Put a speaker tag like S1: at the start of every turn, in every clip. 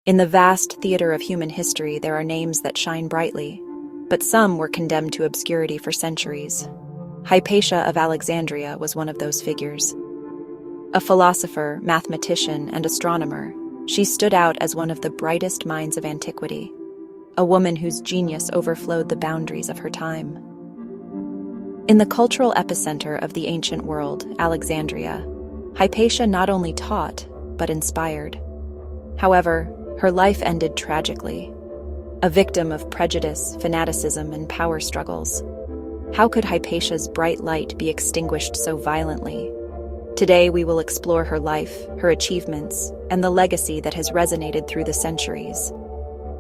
S1: In the vast theater of human history, there are names that shine brightly, but some were condemned to obscurity for centuries. Hypatia of Alexandria was one of those figures. A philosopher, mathematician, and astronomer, she stood out as one of the brightest minds of antiquity, a woman whose genius overflowed the boundaries of her time. In the cultural epicenter of the ancient world, Alexandria, Hypatia not only taught, but inspired. However, her life ended tragically. A victim of prejudice, fanaticism, and power struggles. How could Hypatia's bright light be extinguished so violently? Today we will explore her life, her achievements, and the legacy that has resonated through the centuries.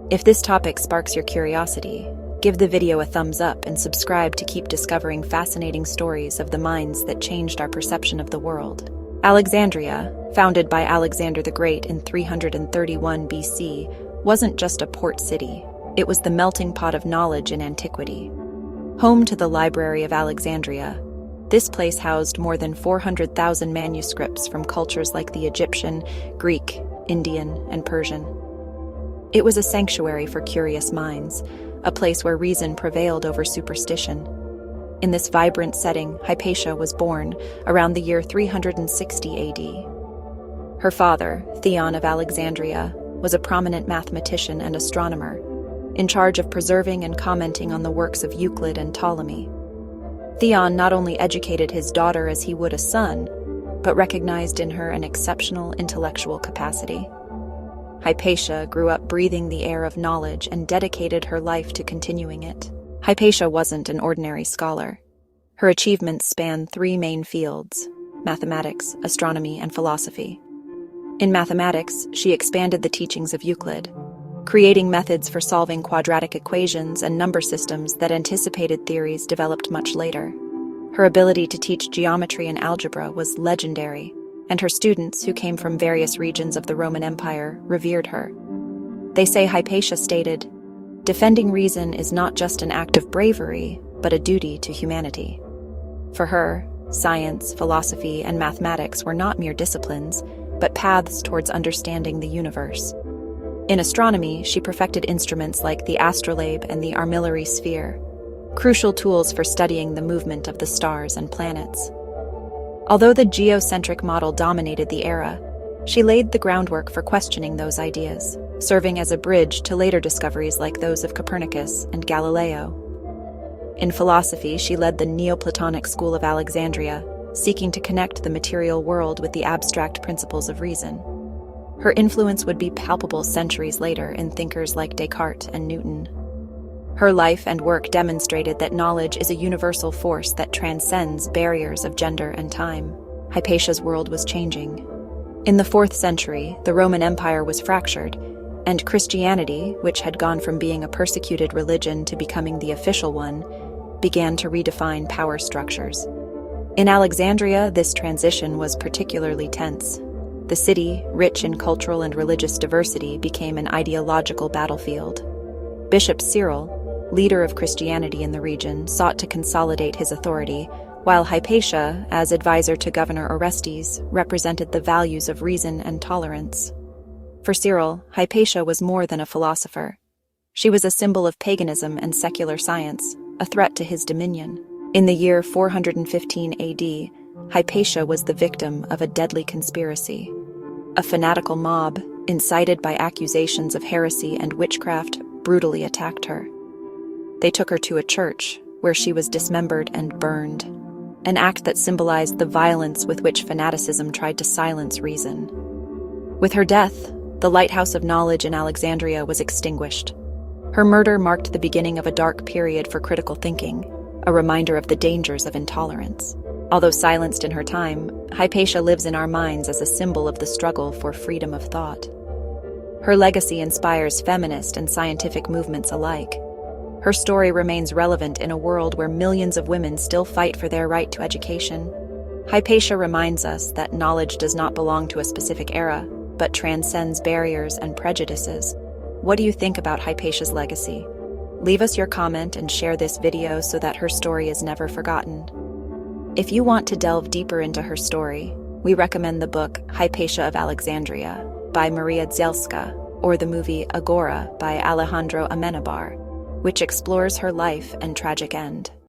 S1: If this topic sparks your curiosity, give the video a thumbs up and subscribe to keep discovering fascinating stories of the minds that changed our perception of the world. Alexandria, founded by Alexander the Great in 331 BC, wasn't just a port city. It was the melting pot of knowledge in antiquity. Home to the Library of Alexandria, this place housed more than 400,000 manuscripts from cultures like the Egyptian, Greek, Indian, and Persian. It was a sanctuary for curious minds, a place where reason prevailed over superstition. In this vibrant setting, Hypatia was born around the year 360 AD. Her father, Theon of Alexandria, was a prominent mathematician and astronomer, in charge of preserving and commenting on the works of Euclid and Ptolemy. Theon not only educated his daughter as he would a son, but recognized in her an exceptional intellectual capacity. Hypatia grew up breathing the air of knowledge and dedicated her life to continuing it. Hypatia wasn't an ordinary scholar. Her achievements span three main fields: mathematics, astronomy, and philosophy. In mathematics, she expanded the teachings of Euclid, creating methods for solving quadratic equations and number systems that anticipated theories developed much later. Her ability to teach geometry and algebra was legendary, and her students, who came from various regions of the Roman Empire, revered her. They say Hypatia stated, "Defending reason is not just an act of bravery, but a duty to humanity." For her, science, philosophy, and mathematics were not mere disciplines, but paths towards understanding the universe. In astronomy, she perfected instruments like the astrolabe and the armillary sphere, crucial tools for studying the movement of the stars and planets. Although the geocentric model dominated the era, she laid the groundwork for questioning those ideas, serving as a bridge to later discoveries like those of Copernicus and Galileo. In philosophy, she led the Neoplatonic school of Alexandria, seeking to connect the material world with the abstract principles of reason. Her influence would be palpable centuries later in thinkers like Descartes and Newton. Her life and work demonstrated that knowledge is a universal force that transcends barriers of gender and time. Hypatia's world was changing. In the 4th century, the Roman Empire was fractured, and Christianity, which had gone from being a persecuted religion to becoming the official one, began to redefine power structures. In Alexandria, this transition was particularly tense. The city, rich in cultural and religious diversity, became an ideological battlefield. Bishop Cyril, leader of Christianity in the region, sought to consolidate his authority, while Hypatia, as advisor to Governor Orestes, represented the values of reason and tolerance. For Cyril, Hypatia was more than a philosopher. She was a symbol of paganism and secular science, a threat to his dominion. In the year 415 AD, Hypatia was the victim of a deadly conspiracy. A fanatical mob, incited by accusations of heresy and witchcraft, brutally attacked her. They took her to a church, where she was dismembered and burned, an act that symbolized the violence with which fanaticism tried to silence reason. With her death, the lighthouse of knowledge in Alexandria was extinguished. Her murder marked the beginning of a dark period for critical thinking, a reminder of the dangers of intolerance. Although silenced in her time, Hypatia lives in our minds as a symbol of the struggle for freedom of thought. Her legacy inspires feminist and scientific movements alike. Her story remains relevant in a world where millions of women still fight for their right to education. Hypatia reminds us that knowledge does not belong to a specific era, but transcends barriers and prejudices. What do you think about Hypatia's legacy? Leave us your comment and share this video so that her story is never forgotten. If you want to delve deeper into her story, we recommend the book Hypatia of Alexandria by Maria Zielska. or the movie Agora by Alejandro Amenabar, which explores her life and tragic end.